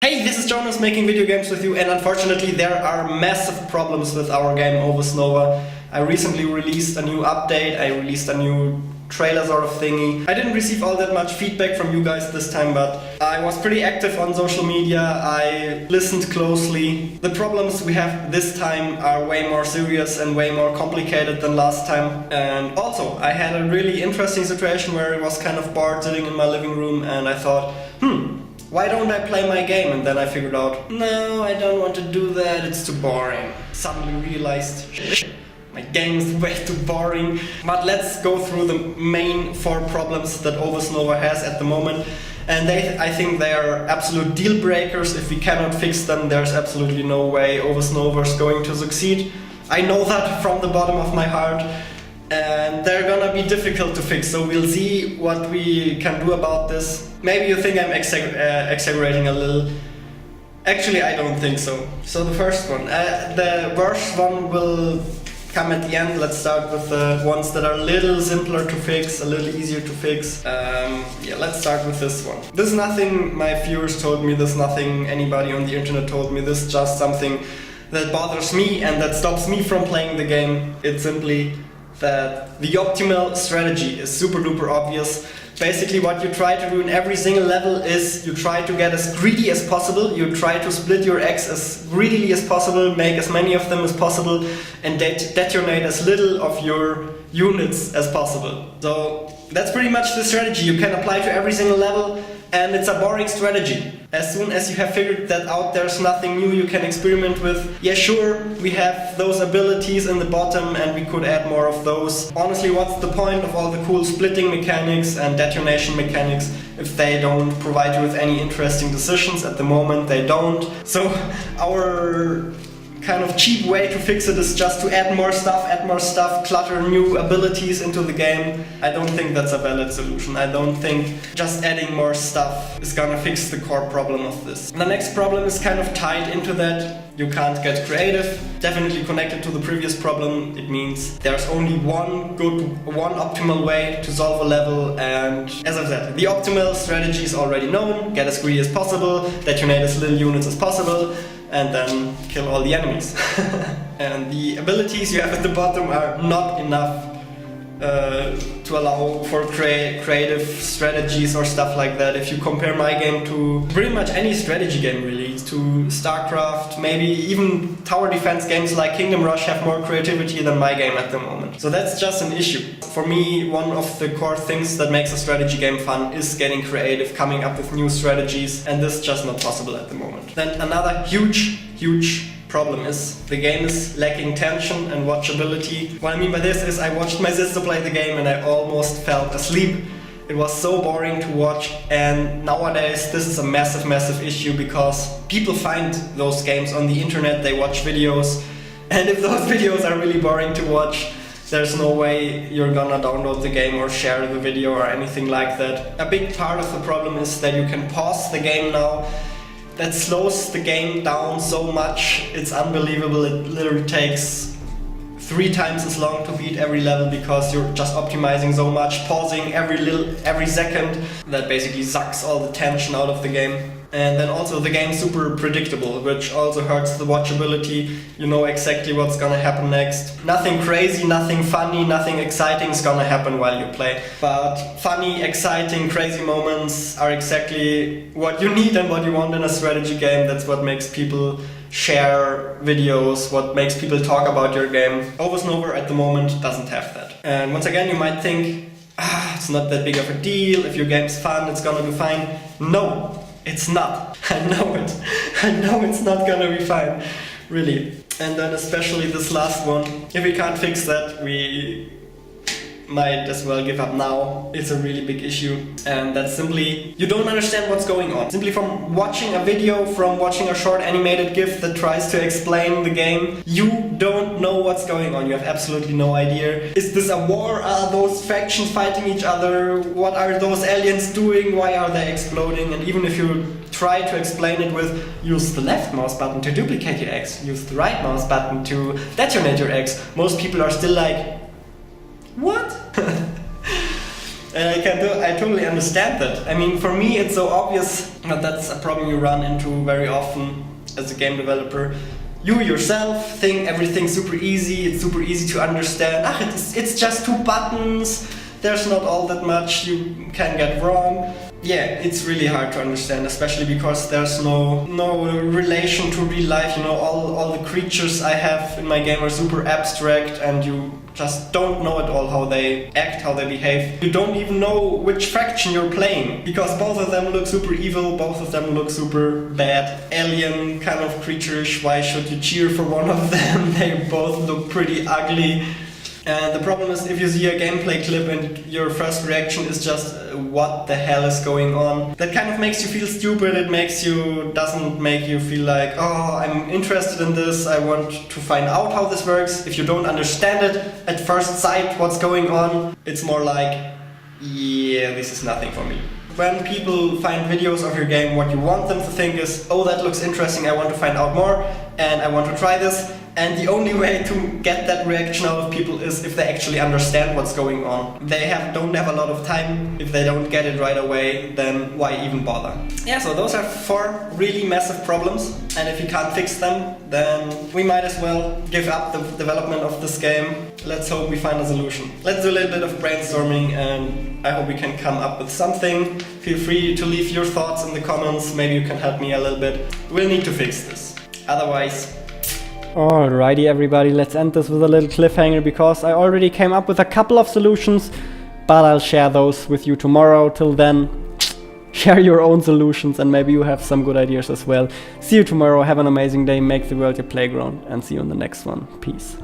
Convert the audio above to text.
Hey, this is Jonas making video games with you, and unfortunately there are massive problems with our game Ovus Nova. I recently released a new update, I released a new trailer sort of thingy. I didn't receive all that much feedback from you guys this time, but I was pretty active on social media, I listened closely. The problems we have this time are way more serious and way more complicated than last time. And also, I had a really interesting situation where I was kind of bored sitting in my living room and I thought, why don't I play my game? And then I figured out, no, I don't want to do that, it's too boring. Suddenly realized, shit, my game is way too boring. But let's go through the main 4 problems that Ovus Nova has at the moment. And I think they are absolute deal breakers. If we cannot fix them, there's absolutely no way Ovus Nova is going to succeed. I know that from the bottom of my heart. And they're gonna be difficult to fix, so we'll see what we can do about this. Maybe you think I'm exaggerating a little. Actually, I don't think so. So the first one, the worst one will come at the end. Let's start with the ones that are a little simpler to fix, a little easier to fix. Yeah, let's start with this one. This is nothing my viewers told me, this is nothing anybody on the internet told me, this is just something that bothers me and that stops me from playing the game. It's simply that the optimal strategy is super duper obvious. Basically what you try to do in every single level is you try to get as greedy as possible, you try to split your eggs as greedily as possible, make as many of them as possible and detonate as little of your units as possible. So that's pretty much the strategy you can apply to every single level, and it's a boring strategy. As soon as you have figured that out, there's nothing new you can experiment with. Yeah, sure, we have those abilities in the bottom and we could add more of those. Honestly, what's the point of all the cool splitting mechanics and detonation mechanics if they don't provide you with any interesting decisions? At the moment they don't. So our kind of cheap way to fix it is just to add more stuff, clutter new abilities into the game. I don't think that's a valid solution. I don't think just adding more stuff is gonna fix the core problem of this. The next problem is kind of tied into that. You can't get creative. Definitely connected to the previous problem. It means there's only one optimal way to solve a level, and as I said, the optimal strategy is already known. Get as greedy as possible, detonate as little units as possible, and then kill all the enemies. And the abilities you have at the bottom are not enough to allow for creative strategies or stuff like that. If you compare my game to pretty much any strategy game really, to StarCraft, maybe even tower defense games like Kingdom Rush have more creativity than my game at the moment. So that's just an issue. For me, one of the core things that makes a strategy game fun is getting creative, coming up with new strategies, and this is just not possible at the moment. Then another huge problem is the game is lacking tension and watchability. What I mean by this is I watched my sister play the game and I almost fell asleep. It was so boring to watch, and nowadays this is a massive issue because people find those games on the internet, they watch videos, and if those videos are really boring to watch, there's no way you're gonna download the game or share the video or anything like that. A big part of the problem is that you can pause the game now. That slows the game down so much, it's unbelievable. It literally takes 3 times as long to beat every level because you're just optimizing so much, pausing every second. That basically sucks all the tension out of the game. And then also the game's super predictable, which also hurts the watchability. You know exactly what's gonna happen next. Nothing crazy, nothing funny, nothing exciting is gonna happen while you play. But funny, exciting, crazy moments are exactly what you need and what you want in a strategy game. That's what makes people share videos, what makes people talk about your game. Ovus Nova at the moment doesn't have that. And once again, you might think, it's not that big of a deal, if your game's fun, it's gonna be fine. No! It's not. I know it. I know it's not gonna be fine. Really. And then especially this last one. If we can't fix that, we might as well give up now. It's a really big issue. And that's simply, you don't understand what's going on. Simply from watching a video, from watching a short animated GIF that tries to explain the game, you don't know what's going on. You have absolutely no idea. Is this a war? Are those factions fighting each other? What are those aliens doing? Why are they exploding? And even if you try to explain it with use the left mouse button to duplicate your eggs, use the right mouse button to detonate your eggs, most people are still like, what? I totally understand that. I mean, for me it's so obvious that that's a problem you run into very often as a game developer. You yourself think everything's super easy, it's super easy to understand. It's just 2 buttons, there's not all that much you can get wrong. Yeah, it's really hard to understand, especially because there's no relation to real life. You know, all the creatures I have in my game are super abstract, and you just don't know at all how they act, how they behave. You don't even know which faction you're playing, because both of them look super evil, both of them look super bad, alien kind of creatures. Why should you cheer for one of them? They both look pretty ugly. And the problem is, if you see a gameplay clip and your first reaction is just what the hell is going on, that kind of makes you feel stupid. It doesn't make you feel like, oh, I'm interested in this, I want to find out how this works. If you don't understand it at first sight what's going on, it's more like, yeah, this is nothing for me. When people find videos of your game, what you want them to think is, oh, that looks interesting, I want to find out more, and I want to try this. And the only way to get that reaction out of people is if they actually understand what's going on. They don't have a lot of time. If they don't get it right away, then why even bother? Yeah, so those are 4 really massive problems. And if you can't fix them, then we might as well give up the development of this game. Let's hope we find a solution. Let's do a little bit of brainstorming, and I hope we can come up with something. Feel free to leave your thoughts in the comments. Maybe you can help me a little bit. We'll need to fix this. Otherwise... Alrighty everybody, let's end this with a little cliffhanger, because I already came up with a couple of solutions, but I'll share those with you tomorrow. Till then, share your own solutions and maybe you have some good ideas as well. See you tomorrow, have an amazing day, make the world your playground, and see you in the next one. Peace.